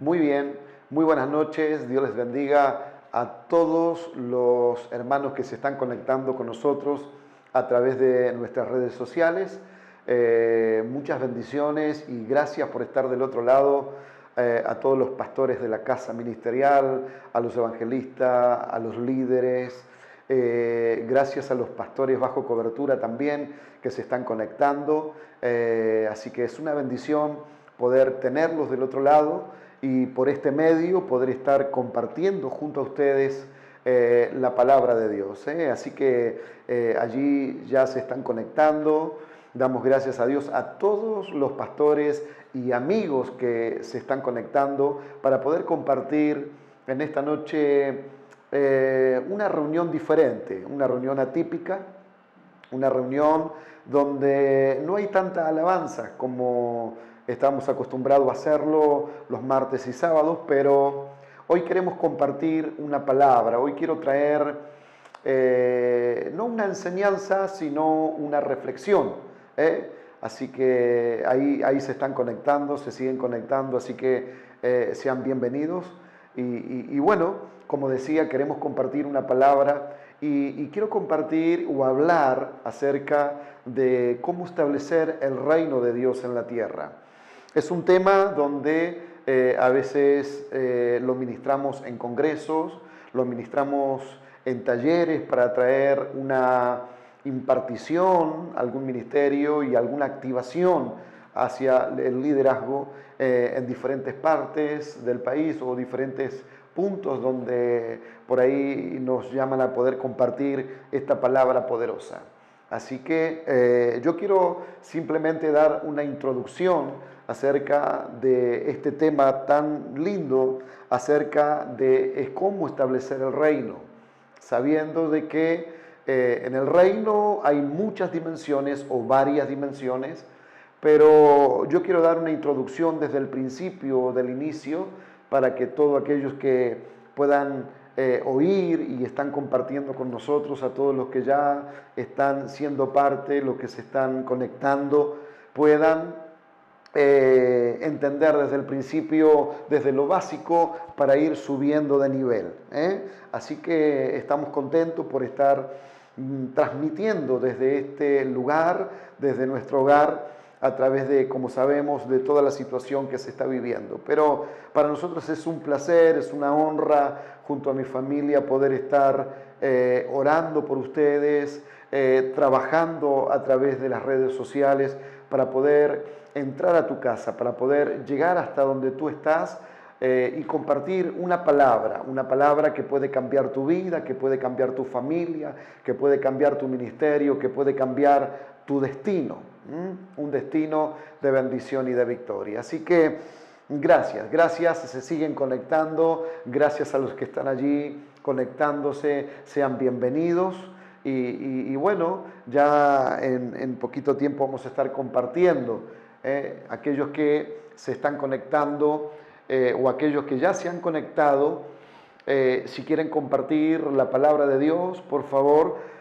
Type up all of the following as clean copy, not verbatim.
Muy bien, muy buenas noches. Dios les bendiga a todos los hermanos que se están conectando con nosotros a través de nuestras redes sociales. Muchas bendiciones y gracias por estar del otro lado. A todos los pastores de la casa ministerial, a los evangelistas, a los líderes. Gracias a los pastores bajo cobertura también que se están conectando. Así que es una bendición poder tenerlos del otro lado y por este medio poder estar compartiendo junto a ustedes la palabra de Dios. Así que allí ya se están conectando. Damos gracias a Dios a todos los pastores y amigos que se están conectando para poder compartir en esta noche una reunión diferente, una reunión atípica, una reunión donde no hay tanta alabanza como estamos acostumbrados a hacerlo los martes y sábados, pero hoy queremos compartir una palabra. Hoy quiero traer no una enseñanza, sino una reflexión. Así que ahí se están conectando, se siguen conectando, así que sean bienvenidos. Y bueno, como decía, queremos compartir una palabra y quiero compartir o hablar acerca de cómo establecer el reino de Dios en la tierra. Es un tema donde a veces lo ministramos en congresos, lo ministramos en talleres para traer una impartición, algún ministerio y alguna activación hacia el liderazgo en diferentes partes del país o diferentes puntos donde por ahí nos llaman a poder compartir esta palabra poderosa. Así que yo quiero simplemente dar una introducción acerca de este tema tan lindo, acerca de cómo establecer el reino, sabiendo de que en el reino hay muchas dimensiones o varias dimensiones, pero yo quiero dar una introducción desde el principio, del inicio, para que todos aquellos que puedan oír y están compartiendo con nosotros, a todos los que ya están siendo parte, los que se están conectando, puedan entender desde el principio, desde lo básico, para ir subiendo de nivel. Así que estamos contentos por estar transmitiendo desde este lugar, desde nuestro hogar, a través de, como sabemos, de toda la situación que se está viviendo. Pero para nosotros es un placer, es una honra, junto a mi familia, poder estar orando por ustedes, trabajando a través de las redes sociales para poder entrar a tu casa, para poder llegar hasta donde tú estás y compartir una palabra que puede cambiar tu vida, que puede cambiar tu familia, que puede cambiar tu ministerio, que puede cambiar tu destino, un destino de bendición y de victoria. Así que gracias, se siguen conectando, gracias a los que están allí conectándose, sean bienvenidos. Y bueno, ya en poquito tiempo vamos a estar compartiendo aquellos que se están conectando o aquellos que ya se han conectado. Si quieren compartir la palabra de Dios, por favor,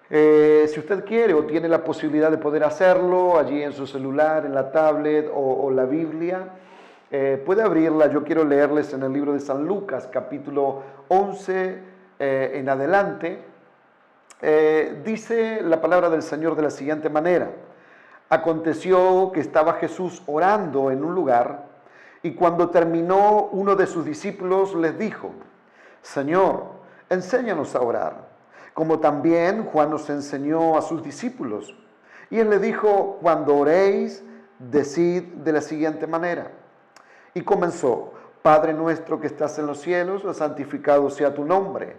si usted quiere o tiene la posibilidad de poder hacerlo allí en su celular, en la tablet o la Biblia, puede abrirla. Yo quiero leerles en el libro de San Lucas, capítulo 11 en adelante. Dice la palabra del Señor de la siguiente manera: aconteció que estaba Jesús orando en un lugar, y cuando terminó, uno de sus discípulos les dijo: Señor, enséñanos a orar, como también Juan nos enseñó a sus discípulos. Y él le dijo: cuando oréis, decid de la siguiente manera. Y comenzó: Padre nuestro que estás en los cielos, santificado sea tu nombre.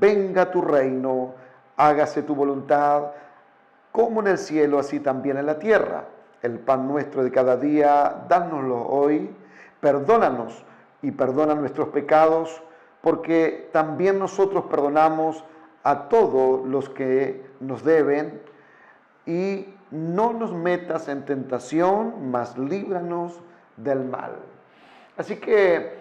Venga tu reino, hágase tu voluntad, como en el cielo, así también en la tierra. El pan nuestro de cada día, dánoslo hoy. Perdónanos y perdona nuestros pecados, porque también nosotros perdonamos a todos los que nos deben. Y no nos metas en tentación, mas líbranos del mal. Así que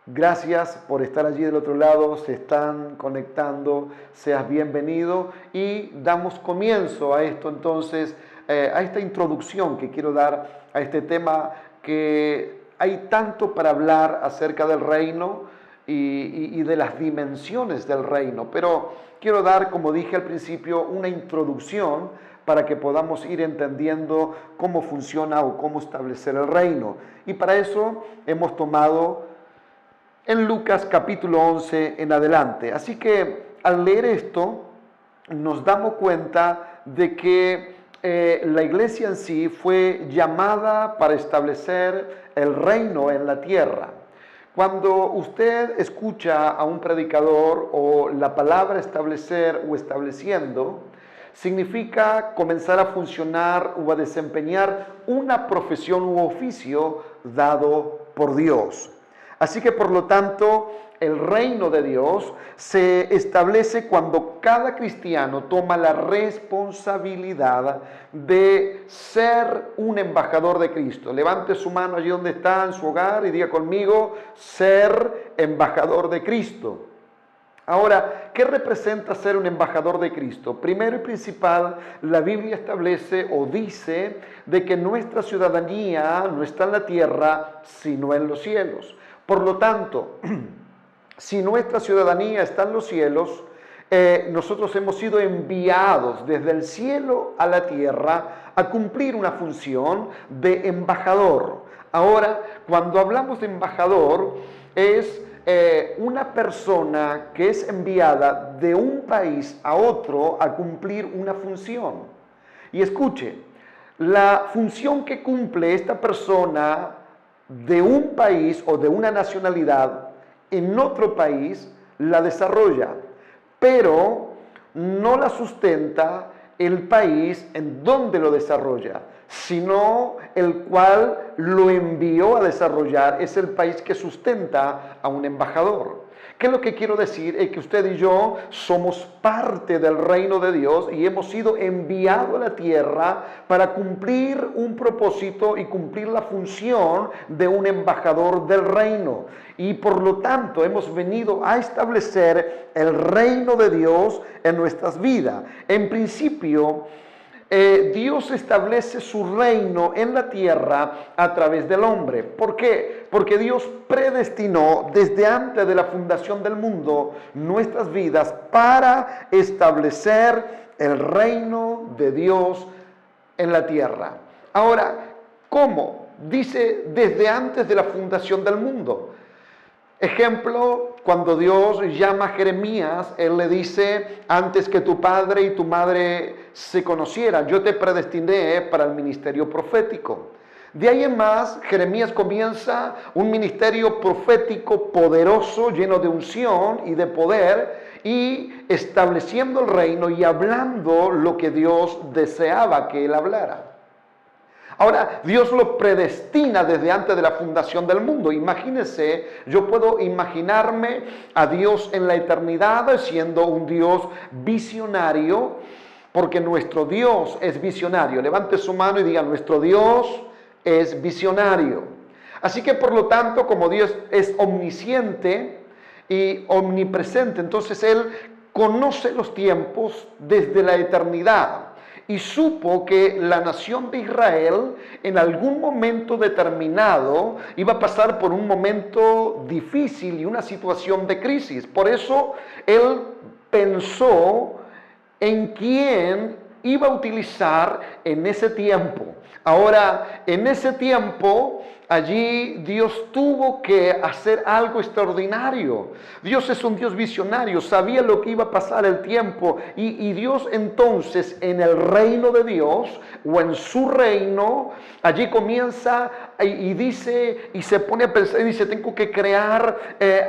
gracias por estar allí del otro lado, se están conectando, seas bienvenido y damos comienzo a esto entonces, a esta introducción que quiero dar a este tema que hay tanto para hablar acerca del reino y de las dimensiones del reino, pero quiero dar, como dije al principio, una introducción para que podamos ir entendiendo cómo funciona o cómo establecer el reino. Y para eso hemos tomado en Lucas capítulo 11 en adelante. Así que al leer esto nos damos cuenta de que la iglesia en sí fue llamada para establecer el reino en la tierra. Cuando usted escucha a un predicador o la palabra establecer o estableciendo, significa comenzar a funcionar o a desempeñar una profesión u oficio dado por Dios. Así que por lo tanto, el reino de Dios se establece cuando cada cristiano toma la responsabilidad de ser un embajador de Cristo. Levante su mano allí donde está, en su hogar, y diga conmigo, ser embajador de Cristo. Ahora, ¿qué representa ser un embajador de Cristo? Primero y principal, la Biblia establece o dice de que nuestra ciudadanía no está en la tierra, sino en los cielos. Por lo tanto, si nuestra ciudadanía está en los cielos, nosotros hemos sido enviados desde el cielo a la tierra a cumplir una función de embajador. Ahora, cuando hablamos de embajador, es una persona que es enviada de un país a otro a cumplir una función. Y escuche, la función que cumple esta persona de un país o de una nacionalidad en otro país la desarrolla, pero no la sustenta el país en donde lo desarrolla, sino el cual lo envió a desarrollar es el país que sustenta a un embajador. ¿Qué es lo que quiero decir? Es que usted y yo somos parte del reino de Dios y hemos sido enviados a la tierra para cumplir un propósito y cumplir la función de un embajador del reino. Y por lo tanto hemos venido a establecer el reino de Dios en nuestras vidas. En principio, Dios establece su reino en la tierra a través del hombre. ¿Por qué? Porque Dios predestinó desde antes de la fundación del mundo nuestras vidas para establecer el reino de Dios en la tierra. Ahora, ¿cómo? Dice desde antes de la fundación del mundo. Ejemplo, cuando Dios llama a Jeremías, Él le dice, antes que tu padre y tu madre se conocieran, yo te predestiné para el ministerio profético. De ahí en más, Jeremías comienza un ministerio profético poderoso, lleno de unción y de poder, y estableciendo el reino y hablando lo que Dios deseaba que él hablara. Ahora, Dios lo predestina desde antes de la fundación del mundo. Imagínense, yo puedo imaginarme a Dios en la eternidad siendo un Dios visionario, porque nuestro Dios es visionario. Levante su mano y diga, nuestro Dios es visionario. Así que por lo tanto, como Dios es omnisciente y omnipresente, entonces Él conoce los tiempos desde la eternidad. Y supo que la nación de Israel en algún momento determinado iba a pasar por un momento difícil y una situación de crisis. Por eso Él pensó en quién iba a utilizar en ese tiempo. Ahora, en ese tiempo, allí Dios tuvo que hacer algo extraordinario. Dios es un Dios visionario, sabía lo que iba a pasar el tiempo. Y Dios entonces, en el reino de Dios, o en su reino, allí comienza y dice, y se pone a pensar y dice, tengo que crear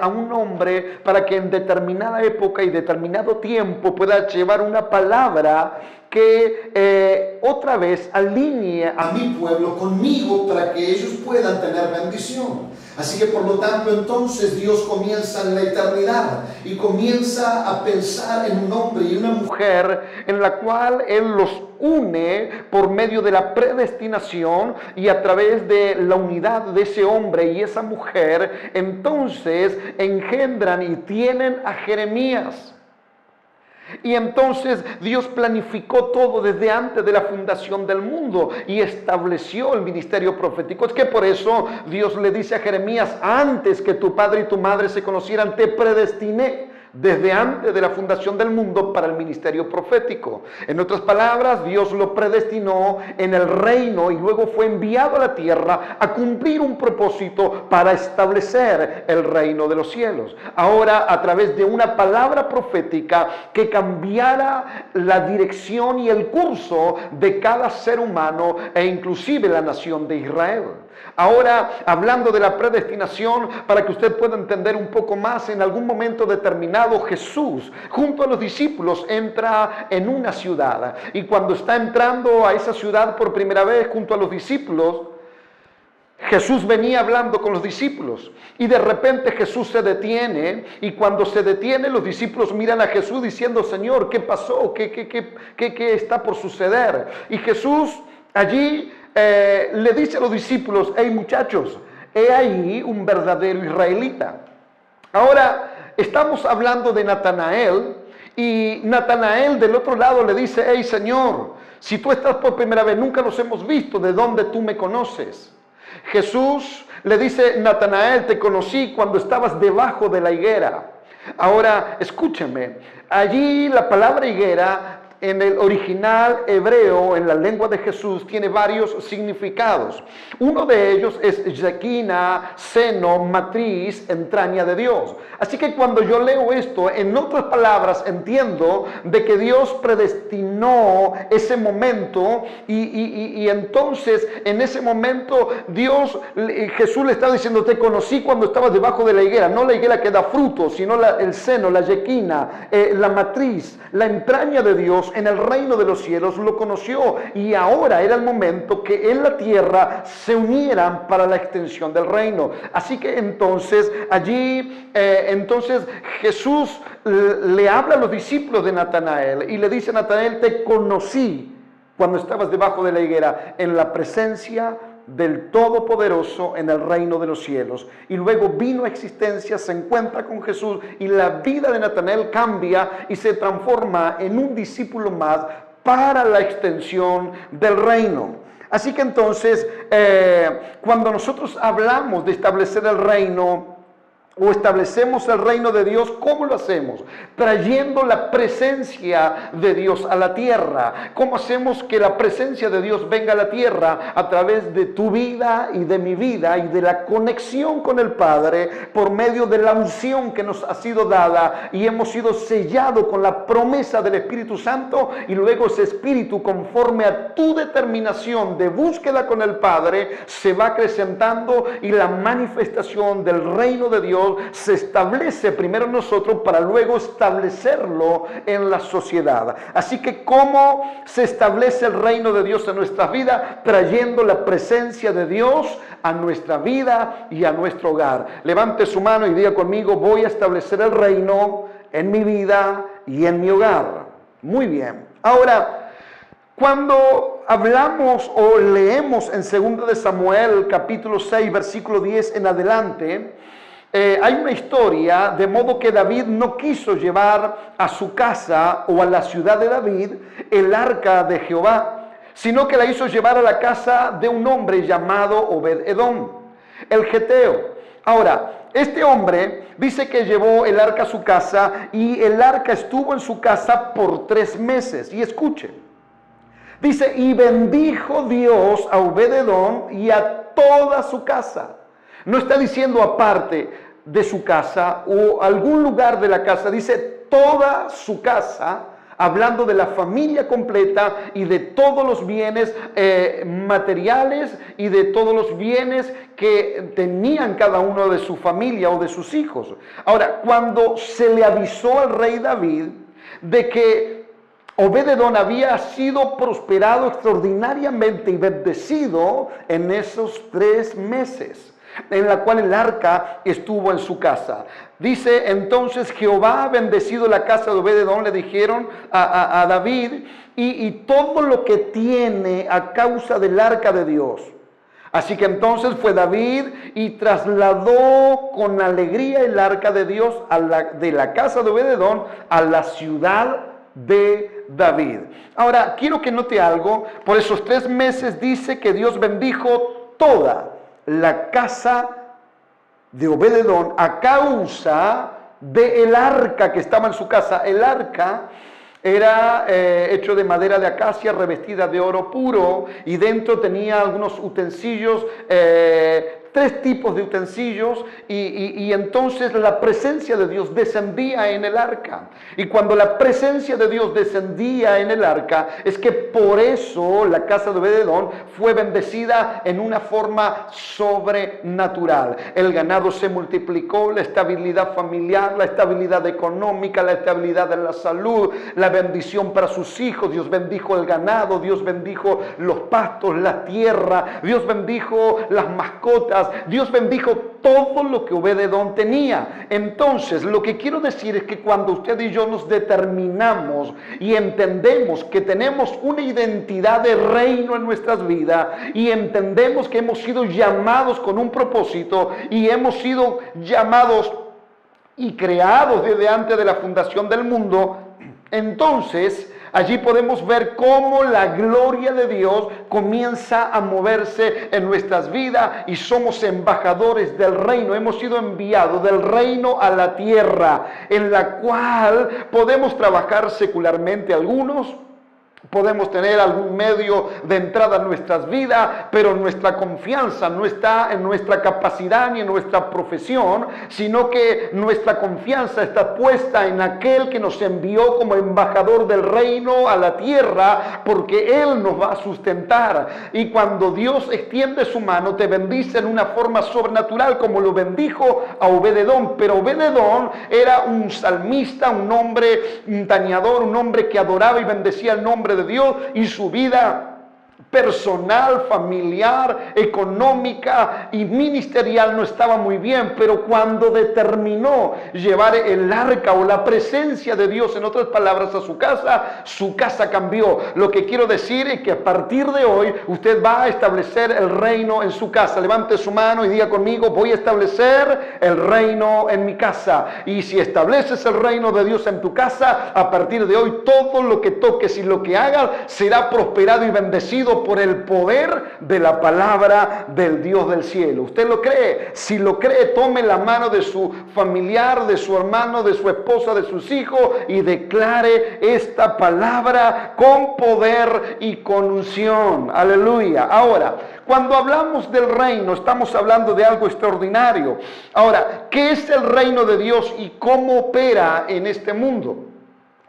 a un hombre para que en determinada época y determinado tiempo pueda llevar una palabra que otra vez alinee a mi pueblo conmigo para que ellos puedan tener bendición. Así que por lo tanto entonces Dios comienza en la eternidad y comienza a pensar en un hombre y una mujer en la cual Él los une por medio de la predestinación, y a través de la unidad de ese hombre y esa mujer entonces engendran y tienen a Jeremías. Y entonces Dios planificó todo desde antes de la fundación del mundo y estableció el ministerio profético. Es que por eso Dios le dice a Jeremías: antes que tu padre y tu madre se conocieran, te predestiné desde antes de la fundación del mundo para el ministerio profético. En otras palabras, Dios lo predestinó en el reino y luego fue enviado a la tierra a cumplir un propósito para establecer el reino de los cielos. Ahora, a través de una palabra profética que cambiara la dirección y el curso de cada ser humano e inclusive la nación de Israel. Ahora, hablando de la predestinación, para que usted pueda entender un poco más, en algún momento determinado Jesús, junto a los discípulos, entra en una ciudad. Y cuando está entrando a esa ciudad por primera vez junto a los discípulos, Jesús venía hablando con los discípulos y de repente Jesús se detiene, y cuando se detiene los discípulos miran a Jesús diciendo: Señor, ¿qué pasó? ¿Qué está por suceder? Y Jesús allí le dice a los discípulos: hey muchachos, he ahí un verdadero israelita. Ahora estamos hablando de Natanael, y Natanael del otro lado le dice: hey Señor, si tú estás por primera vez, nunca nos hemos visto, ¿de dónde tú me conoces? Jesús le dice: Natanael, te conocí cuando estabas debajo de la higuera. Ahora escúcheme, allí la palabra higuera en el original hebreo, en la lengua de Jesús, tiene varios significados. Uno de ellos es Shekinah, seno, matriz, entraña de Dios. Así que cuando yo leo esto, en otras palabras, entiendo de que Dios predestinó ese momento y entonces en ese momento Jesús le está diciendo: te conocí cuando estabas debajo de la higuera, no la higuera que da fruto, sino el seno, la Shekinah, la matriz, la entraña de Dios en el reino de los cielos lo conoció, y ahora era el momento que en la tierra se unieran para la extensión del reino. Así que entonces allí Jesús le habla a los discípulos de Natanael y le dice a Natanael: te conocí cuando estabas debajo de la higuera, en la presencia del Todopoderoso en el reino de los cielos. Y luego vino a existencia, se encuentra con Jesús y la vida de Natanael cambia y se transforma en un discípulo más para la extensión del reino. Así que entonces, cuando nosotros hablamos de establecer el reino o establecemos el reino de Dios, ¿cómo lo hacemos? Trayendo la presencia de Dios a la tierra. ¿Cómo hacemos que la presencia de Dios venga a la tierra? A través de tu vida y de mi vida y de la conexión con el Padre por medio de la unción que nos ha sido dada, y hemos sido sellados con la promesa del Espíritu Santo, y luego ese Espíritu, conforme a tu determinación de búsqueda con el Padre, se va acrecentando y la manifestación del reino de Dios se establece primero en nosotros para luego establecerlo en la sociedad. Así que ¿cómo se establece el reino de Dios en nuestra vida? Trayendo la presencia de Dios a nuestra vida y a nuestro hogar. Levante su mano y diga conmigo: voy a establecer el reino en mi vida y en mi hogar. Muy bien. Ahora, cuando hablamos o leemos en 2 de Samuel capítulo 6 versículo 10 en adelante, hay una historia de modo que David no quiso llevar a su casa o a la ciudad de David el arca de Jehová, sino que la hizo llevar a la casa de un hombre llamado Obed-Edom, el geteo. Ahora, este hombre dice que llevó el arca a su casa, y el arca estuvo en su casa por 3 meses. Y escuchen, dice: y bendijo Dios a Obed-Edom y a toda su casa. No está diciendo aparte de su casa o algún lugar de la casa, dice toda su casa, hablando de la familia completa y de todos los bienes materiales y de todos los bienes que tenían cada uno de su familia o de sus hijos. Ahora, cuando se le avisó al rey David de que Obed-Edom había sido prosperado extraordinariamente y bendecido en esos 3 meses, en la cual el arca estuvo en su casa. Dice entonces: Jehová ha bendecido la casa de Obed-Edom, le dijeron a David, y todo lo que tiene a causa del arca de Dios. Así que entonces fue David y trasladó con alegría el arca de Dios de la casa de Obed-Edom a la ciudad de David. Ahora, quiero que note algo. Por esos 3 meses dice que Dios bendijo toda la casa de Obed-edom a causa del arca que estaba en su casa. El arca era hecho de madera de acacia revestida de oro puro y dentro tenía algunos utensilios, 3 tipos de utensilios y entonces la presencia de Dios descendía en el arca. Y cuando la presencia de Dios descendía en el arca, es que por eso la casa de Obed-edom fue bendecida en una forma sobrenatural. El ganado se multiplicó, la estabilidad familiar, la estabilidad económica, la estabilidad de la salud, la bendición para sus hijos. Dios bendijo el ganado, Dios bendijo los pastos, la tierra, Dios bendijo las mascotas, Dios bendijo todo lo que Obed-edom tenía. Entonces, lo que quiero decir es que cuando usted y yo nos determinamos y entendemos que tenemos una identidad de reino en nuestras vidas y entendemos que hemos sido llamados con un propósito y hemos sido llamados y creados desde antes de la fundación del mundo, entonces allí podemos ver cómo la gloria de Dios comienza a moverse en nuestras vidas y somos embajadores del reino. Hemos sido enviados del reino a la tierra, en la cual podemos trabajar secularmente algunos. Podemos tener algún medio de entrada en nuestras vidas, pero nuestra confianza no está en nuestra capacidad ni en nuestra profesión, sino que nuestra confianza está puesta en aquel que nos envió como embajador del reino a la tierra, porque Él nos va a sustentar. Y cuando Dios extiende su mano, te bendice en una forma sobrenatural, como lo bendijo a Obed-edom. Pero Obed-edom era un salmista, un hombre tañador, un hombre que adoraba y bendecía el nombre de Dios, y su vida personal, familiar, económica y ministerial no estaba muy bien, pero cuando determinó llevar el arca o la presencia de Dios, en otras palabras, a su casa cambió. Lo que quiero decir es que a partir de hoy usted va a establecer el reino en su casa. Levante su mano y diga conmigo: voy a establecer el reino en mi casa. Y si estableces el reino de Dios en tu casa, a partir de hoy todo lo que toques y lo que hagas será prosperado y bendecido por el poder de la palabra del Dios del cielo. ¿Usted lo cree? Si lo cree, tome la mano de su familiar, de su hermano, de su esposa, de sus hijos y declare esta palabra con poder y con unción. Aleluya. Ahora, cuando hablamos del reino, estamos hablando de algo extraordinario. Ahora, ¿qué es el reino de Dios y cómo opera en este mundo?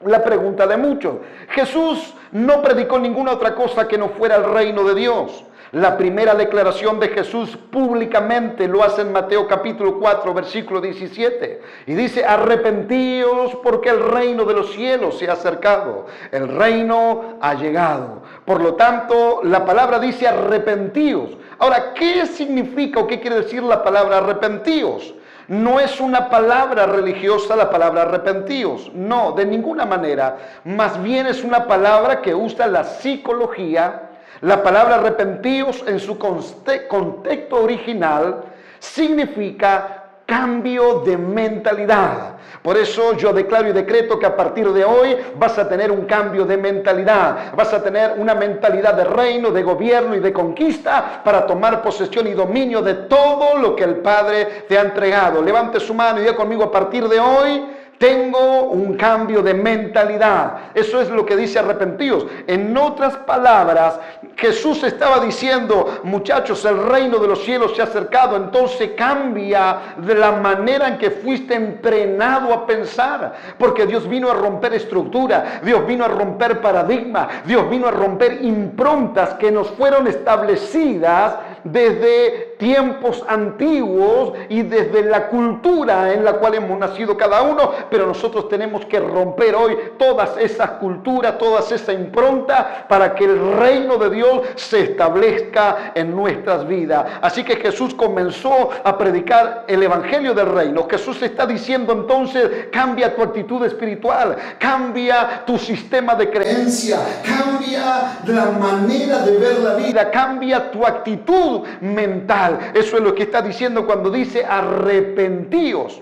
La pregunta de muchos. Jesús no predicó ninguna otra cosa que no fuera el reino de Dios. La primera declaración de Jesús públicamente lo hace en Mateo capítulo 4, versículo 17. Y dice: arrepentíos porque el reino de los cielos se ha acercado. El reino ha llegado. Por lo tanto, la palabra dice arrepentíos. Ahora, ¿qué significa o qué quiere decir la palabra arrepentíos? No es una palabra religiosa la palabra arrepentíos, no, de ninguna manera. Más bien es una palabra que usa la psicología. La palabra arrepentíos en su contexto original significa cambio de mentalidad. Por eso yo declaro y decreto que a partir de hoy vas a tener un cambio de mentalidad. Vas a tener una mentalidad de reino, de gobierno y de conquista para tomar posesión y dominio de todo lo que el Padre te ha entregado. Levante su mano y diga conmigo: a partir de hoy tengo un cambio de mentalidad. Eso es lo que dice arrepentidos. En otras palabras, Jesús estaba diciendo: muchachos, el reino de los cielos se ha acercado. Entonces cambia de la manera en que fuiste entrenado a pensar. Porque Dios vino a romper estructura. Dios vino a romper paradigma. Dios vino a romper improntas que nos fueron establecidas desde tiempos antiguos y desde la cultura en la cual hemos nacido cada uno, pero nosotros tenemos que romper hoy todas esas culturas, toda esa impronta para que el reino de Dios se establezca en nuestras vidas. Así que Jesús comenzó a predicar el evangelio del reino. Jesús está diciendo entonces: cambia tu actitud espiritual, cambia tu sistema de creencia, cambia la manera de ver la vida, cambia tu actitud mental. Eso es lo que está diciendo cuando dice arrepentíos.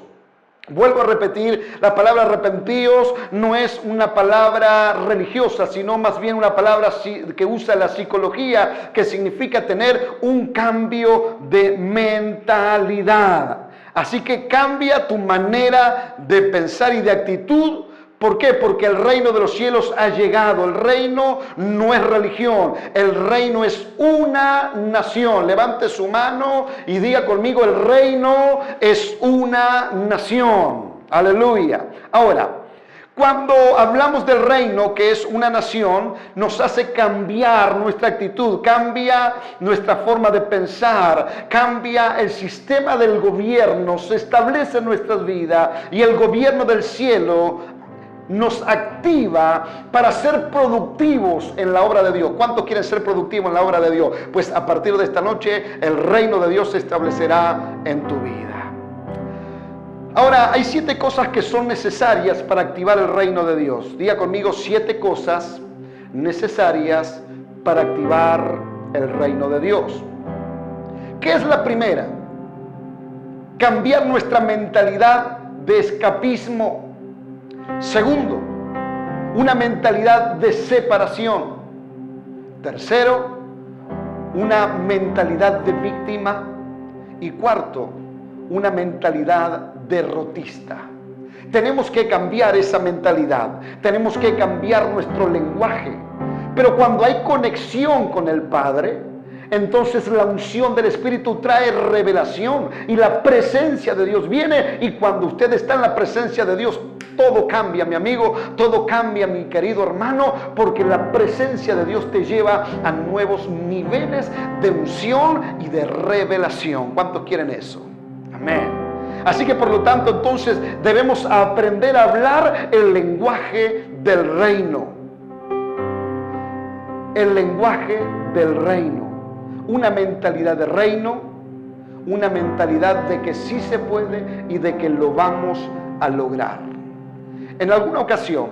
Vuelvo a repetir, la palabra arrepentíos no es una palabra religiosa, sino más bien una palabra que usa la psicología, que significa tener un cambio de mentalidad. Así que cambia tu manera de pensar y de actitud. ¿Por qué? Porque el reino de los cielos ha llegado. El reino no es religión. El reino es una nación. Levante su mano y diga conmigo, el reino es una nación. Aleluya. Ahora, cuando hablamos del reino, que es una nación, nos hace cambiar nuestra actitud, cambia nuestra forma de pensar, cambia el sistema del gobierno, se establece en nuestras vidas y el gobierno del cielo nos activa para ser productivos en la obra de Dios. ¿Cuántos quieren ser productivos en la obra de Dios? Pues a partir de esta noche el reino de Dios se establecerá en tu vida. Ahora, hay 7 cosas que son necesarias para activar el reino de Dios. Diga conmigo, 7 cosas necesarias para activar el reino de Dios. ¿Qué es la primera? Cambiar nuestra mentalidad de escapismo. Segundo, una mentalidad de separación. Tercero, una mentalidad de víctima. Y cuarto, una mentalidad derrotista. Tenemos que cambiar esa mentalidad. Tenemos que cambiar nuestro lenguaje. Pero cuando hay conexión con el Padre, entonces la unción del Espíritu trae revelación y la presencia de Dios viene. Y cuando usted está en la presencia de Dios, todo cambia, mi amigo, todo cambia, mi querido hermano, porque la presencia de Dios te lleva a nuevos niveles de unción y de revelación. ¿Cuántos quieren eso? Amén. Así que por lo tanto, entonces debemos aprender a hablar el lenguaje del reino. El lenguaje del reino. Una mentalidad de reino, una mentalidad de que sí se puede y de que lo vamos a lograr. En alguna ocasión,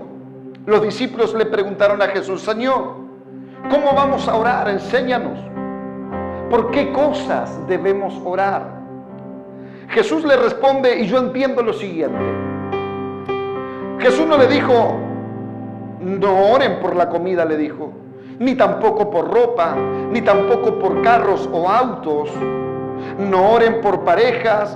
los discípulos le preguntaron a Jesús: Señor, ¿cómo vamos a orar? Enséñanos. ¿Por qué cosas debemos orar? Jesús le responde, y yo entiendo lo siguiente. Jesús no le dijo, no oren por la comida, le dijo, ni tampoco por ropa, ni tampoco por carros o autos. No oren por parejas,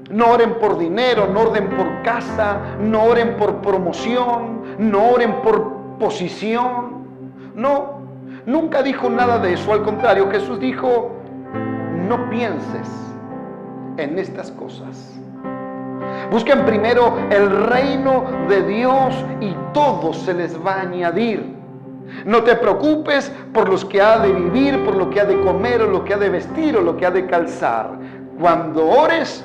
no oren por dinero, no oren por casa, no oren por promoción, no oren por posición. No, nunca dijo nada de eso. Al contrario, Jesús dijo, no pienses en estas cosas. Busquen primero el reino de Dios y todo se les va a añadir. No te preocupes por los que ha de vivir, por lo que ha de comer, o lo que ha de vestir, o lo que ha de calzar. Cuando ores,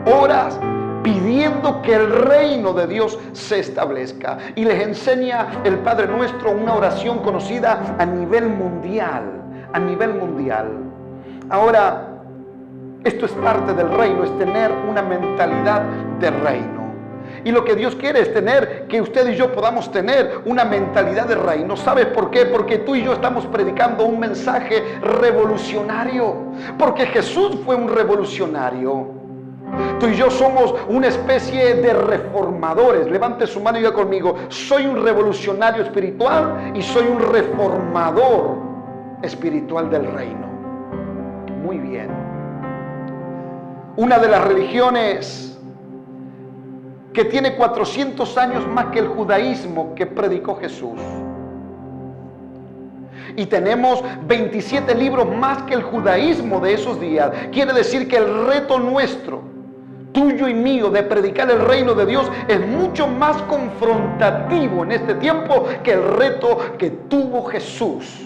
oras pidiendo que el reino de Dios se establezca. Y les enseña el Padre Nuestro una oración conocida a nivel mundial. A nivel mundial. Ahora, esto es parte del reino, es tener una mentalidad de reino. Y lo que Dios quiere es tener, que usted y yo podamos tener una mentalidad de reino. ¿Sabes por qué? Porque tú y yo estamos predicando un mensaje revolucionario. Porque Jesús fue un revolucionario. Tú y yo somos una especie de reformadores. Levante su mano y diga conmigo, soy un revolucionario espiritual y soy un reformador espiritual del reino. Muy bien. Una de las religiones que tiene 400 años más que el judaísmo que predicó Jesús. Y tenemos 27 libros más que el judaísmo de esos días. Quiere decir que el reto nuestro, tuyo y mío, de predicar el reino de Dios es mucho más confrontativo en este tiempo que el reto que tuvo Jesús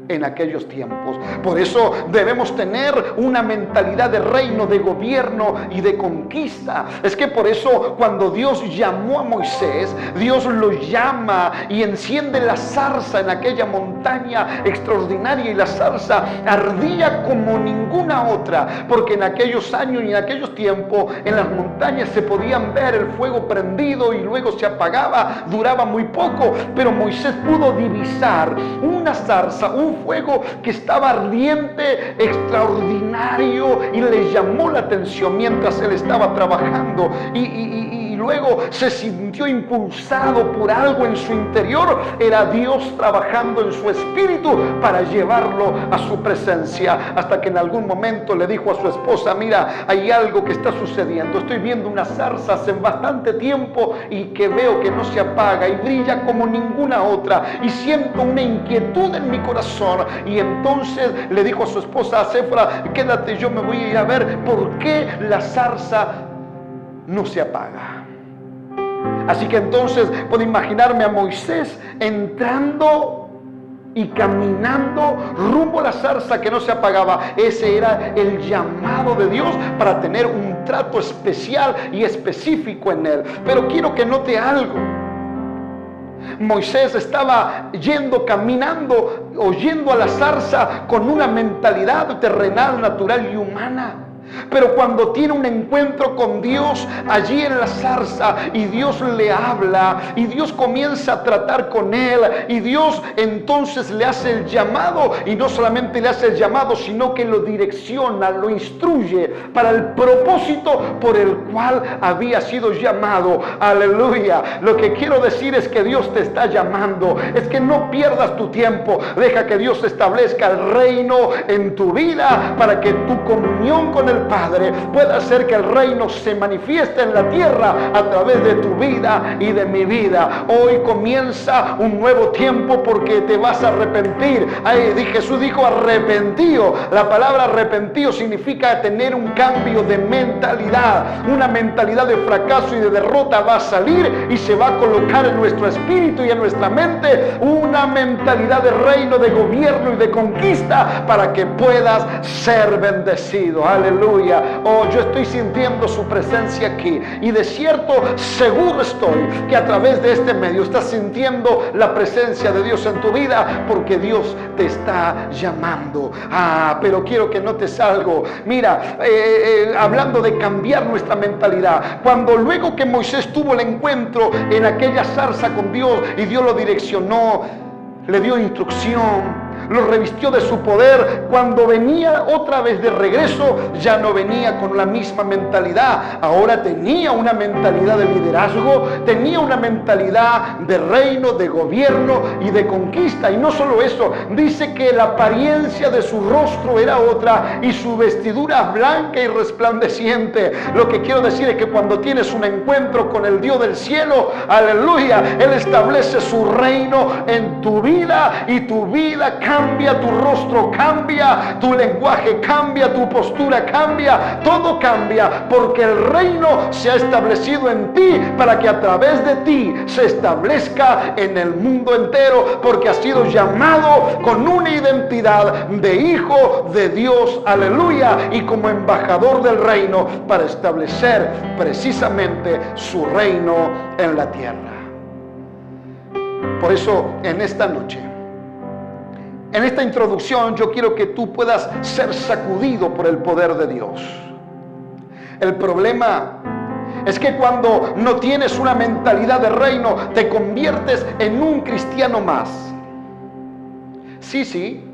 en aquellos tiempos. Por eso debemos tener una mentalidad de reino, de gobierno y de conquista. Es que por eso cuando Dios llamó a Moisés, Dios lo llama y enciende la zarza en aquella montaña extraordinaria, y la zarza ardía como ninguna otra, porque en aquellos años y en aquellos tiempos en las montañas se podían ver el fuego prendido y luego se apagaba, duraba muy poco, pero Moisés pudo divisar una zarza, un un fuego que estaba ardiente, extraordinario, y le llamó la atención mientras él estaba trabajando. Y luego se sintió impulsado por algo en su interior. Era Dios trabajando en su espíritu para llevarlo a su presencia, hasta que en algún momento le dijo a su esposa: mira, hay algo que está sucediendo. Estoy viendo una zarza hace bastante tiempo y que veo que no se apaga y brilla como ninguna otra, y siento una inquietud en mi corazón. Y entonces le dijo a su esposa, a Séfora: quédate, yo me voy a ir a ver por qué la zarza no se apaga. Así que entonces puedo imaginarme a Moisés entrando y caminando rumbo a la zarza que no se apagaba. Ese era el llamado de Dios para tener un trato especial y específico en él. Pero quiero que note algo. Moisés estaba caminando, oyendo a la zarza con una mentalidad terrenal, natural y humana. Pero cuando tiene un encuentro con Dios allí en la zarza, y Dios le habla, y Dios comienza a tratar con él, y Dios entonces le hace el llamado, y no solamente le hace el llamado, sino que lo direcciona, lo instruye para el propósito por el cual había sido llamado. Aleluya. Lo que quiero decir es que Dios te está llamando. Es que no pierdas tu tiempo. Deja que Dios establezca el reino en tu vida, para que tu comunión con el Padre pueda hacer que el reino se manifieste en la tierra a través de tu vida y de mi vida. Hoy comienza un nuevo tiempo, porque te vas a arrepentir. Jesús dijo arrepentido. La palabra arrepentido significa tener un cambio de mentalidad. Una mentalidad de fracaso y de derrota va a salir y se va a colocar en nuestro espíritu y en nuestra mente una mentalidad de reino, de gobierno y de conquista, para que puedas ser bendecido. Aleluya. Oh, yo estoy sintiendo su presencia aquí, y de cierto seguro estoy que a través de este medio estás sintiendo la presencia de Dios en tu vida, porque Dios te está llamando. Pero quiero que notes algo. Mira, hablando de cambiar nuestra mentalidad, cuando luego que Moisés tuvo el encuentro en aquella zarza con Dios, y Dios lo direccionó, le dio instrucción, lo revistió de su poder, cuando venía otra vez de regreso, ya no venía con la misma mentalidad. Ahora tenía una mentalidad de liderazgo, tenía una mentalidad de reino, de gobierno y de conquista. Y no solo eso, dice que la apariencia de su rostro era otra, y su vestidura blanca y resplandeciente. Lo que quiero decir es que cuando tienes un encuentro con el Dios del cielo, aleluya, Él establece su reino en tu vida, y tu vida cambia, tu rostro cambia, tu lenguaje cambia, tu postura cambia, todo cambia, porque el reino se ha establecido en ti, para que a través de ti se establezca en el mundo entero, porque has sido llamado con una identidad de hijo de Dios, aleluya, y como embajador del reino, para establecer precisamente su reino en la tierra. Por eso, en esta noche, en esta introducción, yo quiero que tú puedas ser sacudido por el poder de Dios. El problema es que cuando no tienes una mentalidad de reino, te conviertes en un cristiano más. Sí,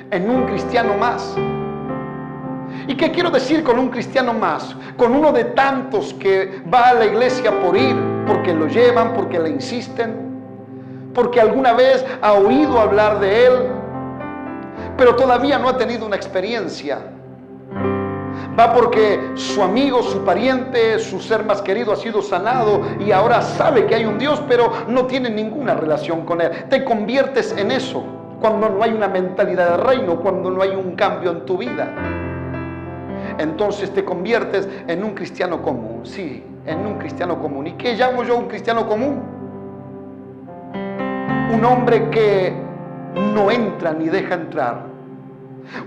en un cristiano más. ¿Y qué quiero decir con un cristiano más? Con uno de tantos que va a la iglesia por ir, porque lo llevan, porque le insisten, porque alguna vez ha oído hablar de él, pero todavía no ha tenido una experiencia. Va porque su amigo, su pariente, su ser más querido ha sido sanado, y ahora sabe que hay un Dios, pero no tiene ninguna relación con él. Te conviertes en eso cuando no hay una mentalidad de reino, cuando no hay un cambio en tu vida. Entonces te conviertes en un cristiano común. Sí, en un cristiano común. ¿Y qué llamo yo un cristiano común? Un hombre que no entra ni deja entrar.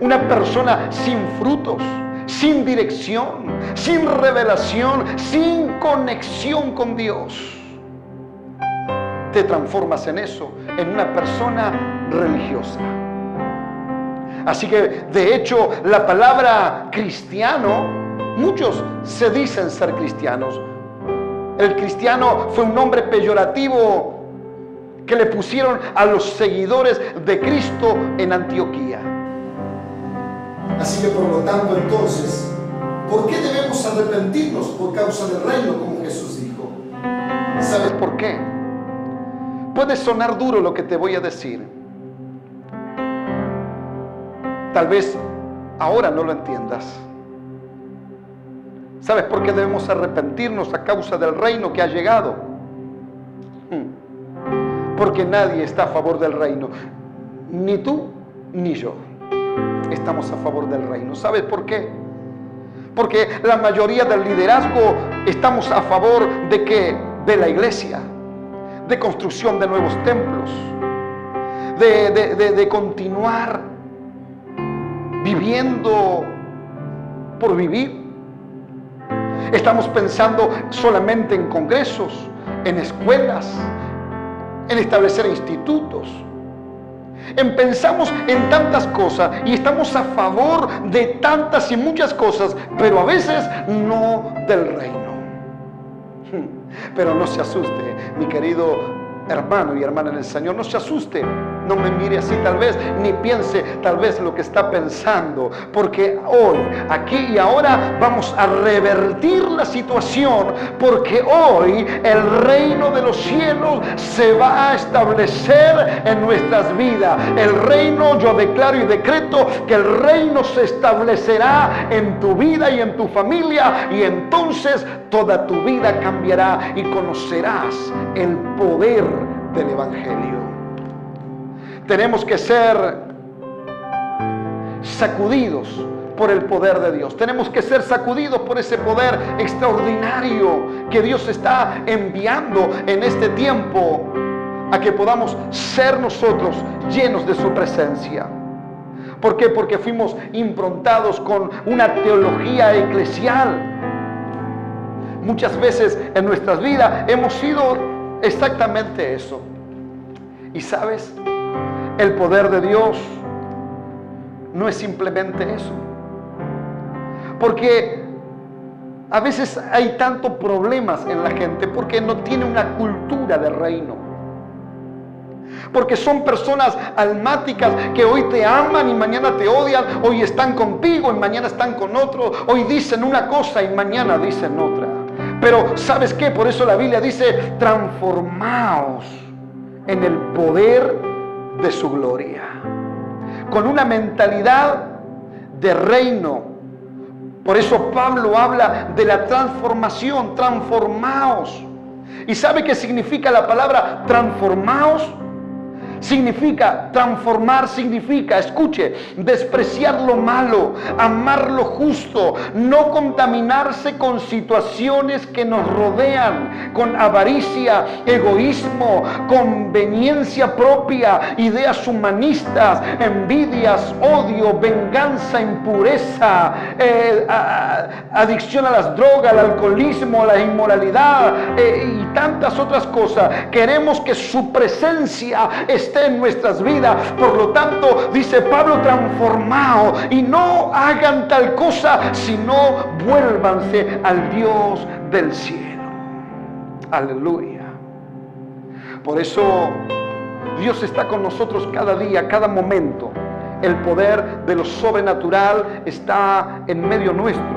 Una persona sin frutos, sin dirección, sin revelación, sin conexión con Dios. Te transformas en eso, en una persona religiosa. Así que, de hecho, la palabra cristiano, muchos se dicen ser cristianos. El cristiano fue un nombre peyorativo que le pusieron a los seguidores de Cristo en Antioquía. Así que por lo tanto entonces, ¿por qué debemos arrepentirnos por causa del reino, como Jesús dijo? ¿Sabes por qué? Puede sonar duro lo que te voy a decir. Tal vez ahora no lo entiendas. ¿Sabes por qué debemos arrepentirnos a causa del reino que ha llegado? Porque nadie está a favor del reino. Ni tú ni yo estamos a favor del reino. ¿Sabes por qué? Porque la mayoría del liderazgo estamos a favor de ¿qué? De la iglesia, de construcción de nuevos templos, de continuar viviendo por vivir. Estamos pensando solamente en congresos, en escuelas, en establecer institutos. Pensamos en tantas cosas y estamos a favor de tantas y muchas cosas, pero a veces no del reino. Pero no se asuste, mi querido hermano y hermana en el Señor, no se asuste. No me mire así tal vez, ni piense tal vez lo que está pensando, porque hoy, aquí y ahora vamos a revertir la situación, porque hoy el reino de los cielos se va a establecer en nuestras vidas. El reino, yo declaro y decreto que el reino se establecerá en tu vida y en tu familia, y entonces toda tu vida cambiará y conocerás el poder del Evangelio. Tenemos que ser sacudidos por el poder de Dios. Tenemos que ser sacudidos por ese poder extraordinario que Dios está enviando en este tiempo, a que podamos ser nosotros llenos de su presencia. ¿Por qué? Porque fuimos improntados con una teología eclesial. Muchas veces en nuestras vidas hemos sido exactamente eso. Y sabes, el poder de Dios no es simplemente eso. Porque a veces hay tantos problemas en la gente porque no tiene una cultura de reino. Porque son personas almáticas que hoy te aman y mañana te odian, hoy están contigo y mañana están con otro, hoy dicen una cosa y mañana dicen otra. Pero ¿sabes qué? Por eso la Biblia dice: transformaos en el poder de su gloria, con una mentalidad de reino. Por eso Pablo habla de la transformación. Transformaos. ¿Y sabe qué significa la palabra transformaos? Significa transformar, significa, escuche, despreciar lo malo, amar lo justo, no contaminarse con situaciones que nos rodean, con avaricia, egoísmo, conveniencia propia, ideas humanistas, envidias, odio, venganza, impureza, adicción a las drogas, al alcoholismo, a la inmoralidad y tantas otras cosas. Queremos que su presencia esté en nuestras vidas. Por lo tanto, dice Pablo, transformaos y no hagan tal cosa, sino vuélvanse al Dios del cielo. Aleluya. Por eso Dios está con nosotros cada día, cada momento. El poder de lo sobrenatural está en medio nuestro.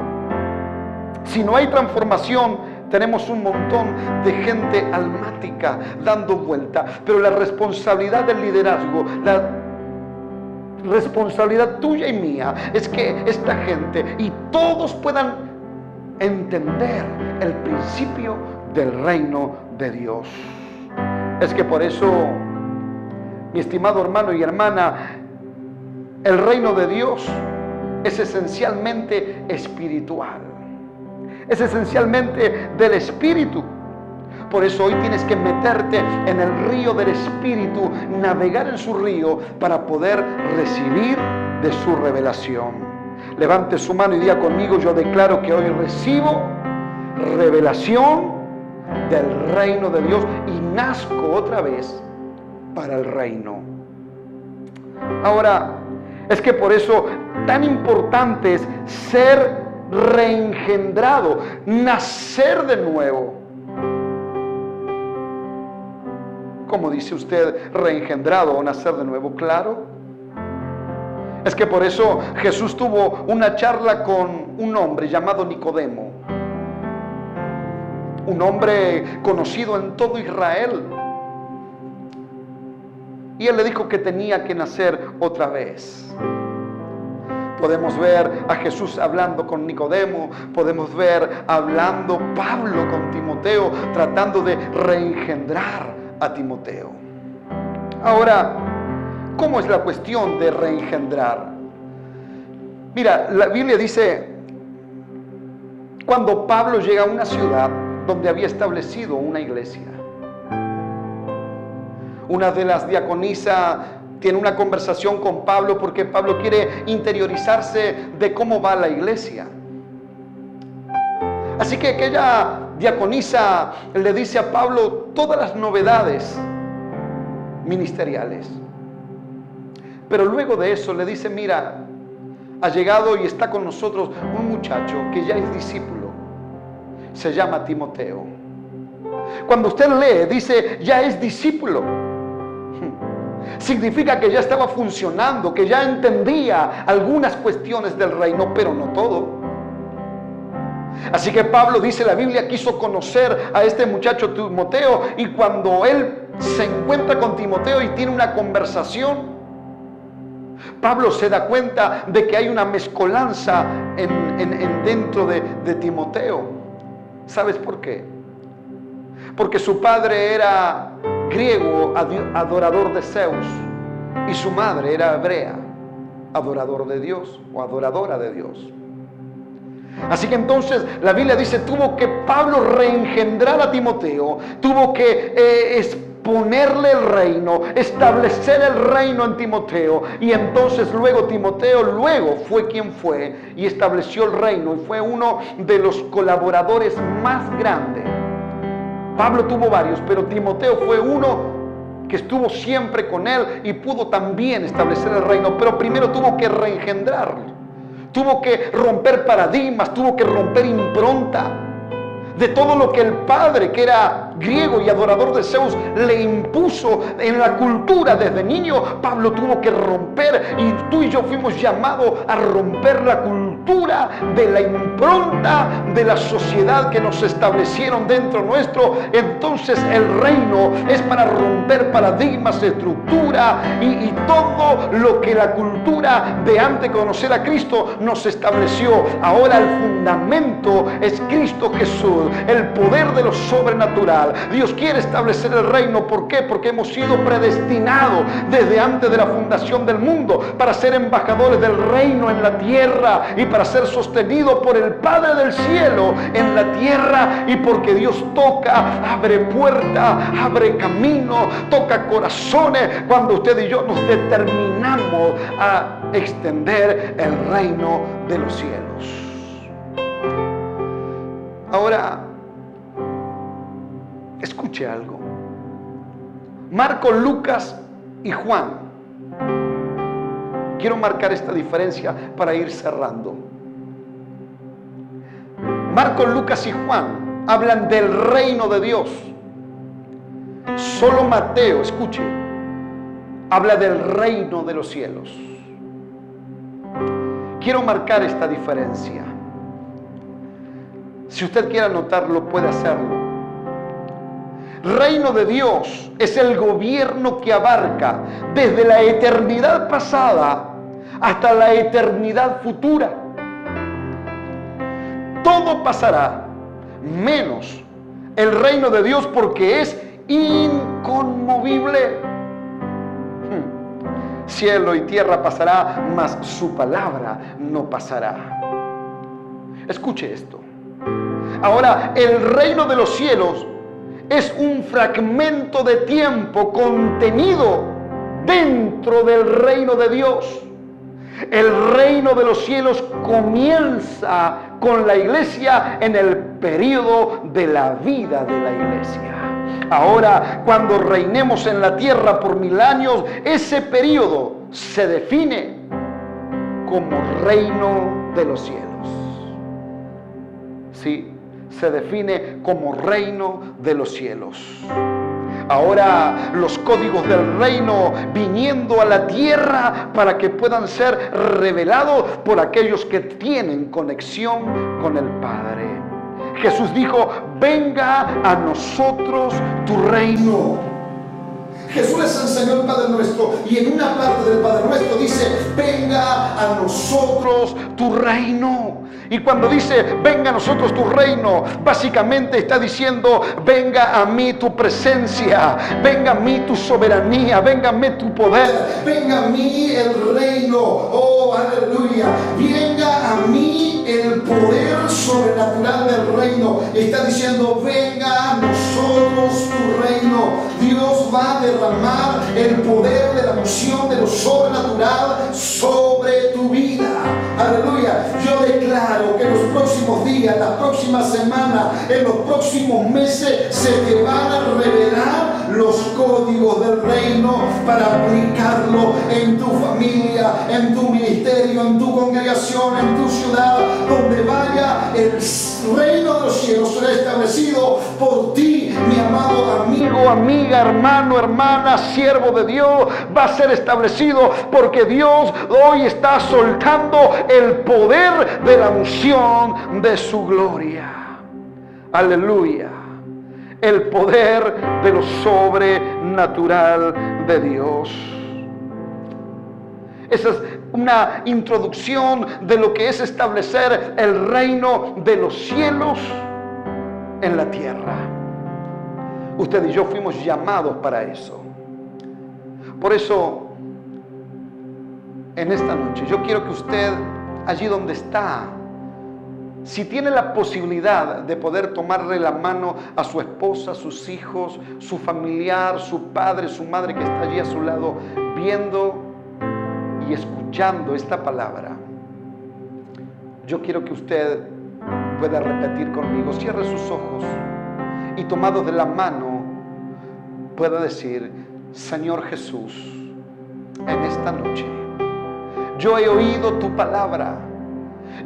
Si no hay transformación, tenemos un montón de gente almática dando vuelta. Pero la responsabilidad del liderazgo, la responsabilidad tuya y mía, es que esta gente y todos puedan entender el principio del reino de Dios. Es que por eso, mi estimado hermano y hermana, el reino de Dios es esencialmente espiritual. Es esencialmente del Espíritu. Por eso hoy tienes que meterte en el río del Espíritu, navegar en su río para poder recibir de su revelación. Levante su mano y diga conmigo: yo declaro que hoy recibo revelación del reino de Dios y nazco otra vez para el reino. Ahora, es que por eso tan importante es ser reengendrado, nacer de nuevo. ¿Cómo dice usted, reengendrado o nacer de nuevo? Claro. Es que por eso Jesús tuvo una charla con un hombre llamado Nicodemo, un hombre conocido en todo Israel. Y él le dijo que tenía que nacer otra vez. Podemos ver a Jesús hablando con Nicodemo, podemos ver hablando Pablo con Timoteo, tratando de reengendrar a Timoteo. Ahora, ¿cómo es la cuestión de reengendrar? Mira, la Biblia dice, cuando Pablo llega a una ciudad donde había establecido una iglesia, una de las diaconisas tiene una conversación con Pablo porque Pablo quiere interiorizarse de cómo va la iglesia. Así que aquella diaconisa le dice a Pablo todas las novedades ministeriales. Pero luego de eso le dice, mira, ha llegado y está con nosotros un muchacho que ya es discípulo. Se llama Timoteo. Cuando usted lee, dice, ya es discípulo. Significa que ya estaba funcionando, que ya entendía algunas cuestiones del reino, pero no todo. Así que Pablo, dice la Biblia, quiso conocer a este muchacho Timoteo, y cuando él se encuentra con Timoteo y tiene una conversación, Pablo se da cuenta de que hay una mezcolanza dentro de Timoteo. ¿Sabes por qué? Porque su padre era griego, adorador de Zeus, y su madre era hebrea, adorador de Dios o adoradora de Dios. Así que entonces la Biblia dice, tuvo que Pablo reengendrar a Timoteo, tuvo que exponerle el reino, establecer el reino en Timoteo, y entonces luego Timoteo fue quien fue y estableció el reino, y fue uno de los colaboradores más grandes. Pablo tuvo varios, pero Timoteo fue uno que estuvo siempre con él y pudo también establecer el reino, pero primero tuvo que reengendrarlo, tuvo que romper paradigmas, tuvo que romper impronta de todo lo que el padre, que era griego y adorador de Zeus, le impuso en la cultura desde niño. Pablo tuvo que romper, y tú y yo fuimos llamados a romper la cultura de la impronta de la sociedad que nos establecieron dentro nuestro. Entonces el reino es para romper paradigmas, estructura y todo lo que la cultura de antes de conocer a Cristo nos estableció. Ahora el fundamento es Cristo Jesús, el poder de lo sobrenatural. Dios quiere establecer el reino. ¿Por qué? Porque hemos sido predestinados desde antes de la fundación del mundo para ser embajadores del reino en la tierra, y para ser sostenidos por el Padre del cielo en la tierra. Y porque Dios toca, abre puertas, abre camino, toca corazones cuando usted y yo nos determinamos a extender el reino de los cielos. Ahora, escuche algo. Marcos, Lucas y Juan. Quiero marcar esta diferencia para ir cerrando. Marcos, Lucas y Juan hablan del reino de Dios. Solo Mateo, escuche, habla del reino de los cielos. Quiero marcar esta diferencia. Si usted quiere anotarlo, puede hacerlo. Reino de Dios es el gobierno que abarca desde la eternidad pasada hasta la eternidad futura. Todo pasará, menos el reino de Dios, porque es inconmovible. Cielo y tierra pasará, mas su palabra no pasará. Escuche esto. Ahora, el reino de los cielos es un fragmento de tiempo contenido dentro del reino de Dios. El reino de los cielos comienza con la iglesia en el periodo de la vida de la iglesia. Ahora, cuando reinemos en la tierra por 1000 años, ese periodo se define como reino de los cielos. Sí, se define como reino de los cielos. Ahora los códigos del reino viniendo a la tierra para que puedan ser revelados por aquellos que tienen conexión con el Padre. Jesús dijo, venga a nosotros tu reino. Jesús les enseñó el Padre Nuestro y en una parte del Padre Nuestro dice, venga a nosotros tu reino. Y cuando dice, venga a nosotros tu reino, básicamente está diciendo, venga a mí tu presencia, venga a mí tu soberanía, venga a mí tu poder. Venga a mí el reino, oh aleluya, venga a mí el poder sobrenatural del reino. Está diciendo, venga a nosotros tu reino. Dios va a derramar el poder de la unción de lo sobrenatural sobre tu vida. Aleluya. Yo declaro que en los próximos días, las próximas semanas, en los próximos meses se te van a revelar los códigos del reino para aplicarlo en tu familia, en tu ministerio, en tu congregación, en tu ciudad, donde vaya el reino de los cielos será establecido por ti, mi amado amigo, amiga, hermano, hermana, siervo de Dios, va a ser establecido porque Dios hoy está soltando el poder de la unción de su gloria. Aleluya. El poder de lo sobrenatural de Dios. Esa es una introducción de lo que es establecer el reino de los cielos en la tierra. Usted y yo fuimos llamados para eso. Por eso, en esta noche, yo quiero que usted, allí donde está, si tiene la posibilidad de poder tomarle la mano a su esposa, a sus hijos, su familiar, su padre, su madre que está allí a su lado, viendo y escuchando esta palabra, yo quiero que usted pueda repetir conmigo, cierre sus ojos y tomado de la mano pueda decir, Señor Jesús, en esta noche yo he oído tu palabra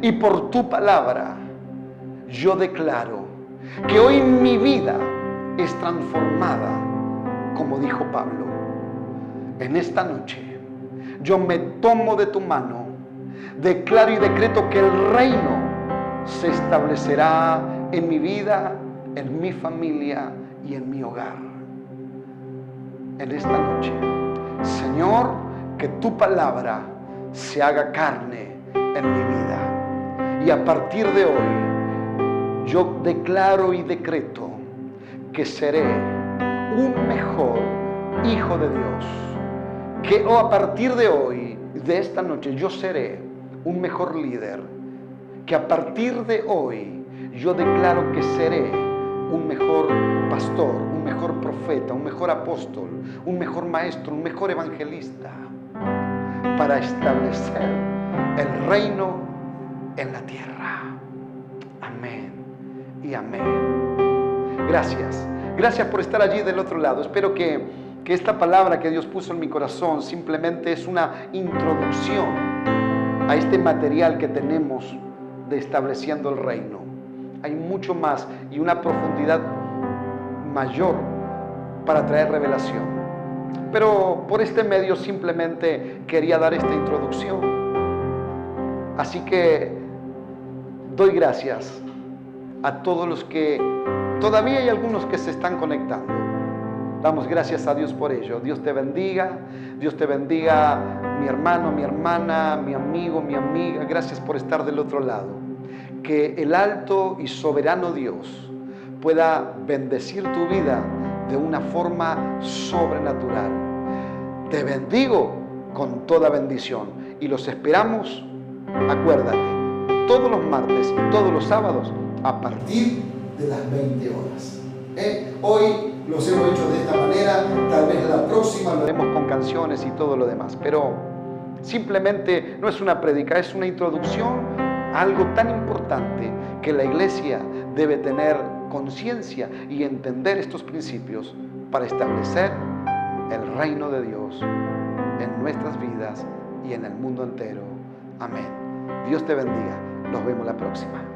y por tu palabra yo declaro que hoy mi vida es transformada, como dijo Pablo. En esta noche yo me tomo de tu mano, declaro y decreto que el reino se establecerá en mi vida, en mi familia y en mi hogar. En esta noche, Señor, que tu palabra se haga carne en mi vida. Y a partir de hoy, yo declaro y decreto que seré un mejor hijo de Dios. Que a partir de hoy, de esta noche, yo seré un mejor líder. Que a partir de hoy, yo declaro que seré un mejor pastor, un mejor profeta, un mejor apóstol, un mejor maestro, un mejor evangelista, para establecer el reino en la tierra. Amén y amén. Gracias. Gracias por estar allí del otro lado. Espero que esta palabra que Dios puso en mi corazón simplemente es una introducción a este material que tenemos de estableciendo el reino. Hay mucho más y una profundidad mayor para traer revelación. Pero por este medio simplemente quería dar esta introducción. Así que doy gracias a todos los que, todavía hay algunos que se están conectando. Damos gracias a Dios por ello. Dios te bendiga, mi hermano, mi hermana, mi amigo, mi amiga. Gracias por estar del otro lado. Que el alto y soberano Dios pueda bendecir tu vida de una forma sobrenatural. Te bendigo con toda bendición y los esperamos, acuérdate, todos los martes y todos los sábados a partir de las 20 horas. Hoy los hemos hecho de esta manera, tal vez la próxima lo haremos con canciones y todo lo demás, pero simplemente no es una prédica, es una introducción a algo tan importante que la iglesia debe tener conciencia y entender estos principios para establecer el reino de Dios en nuestras vidas y en el mundo entero. Amén. Dios te bendiga. Nos vemos la próxima.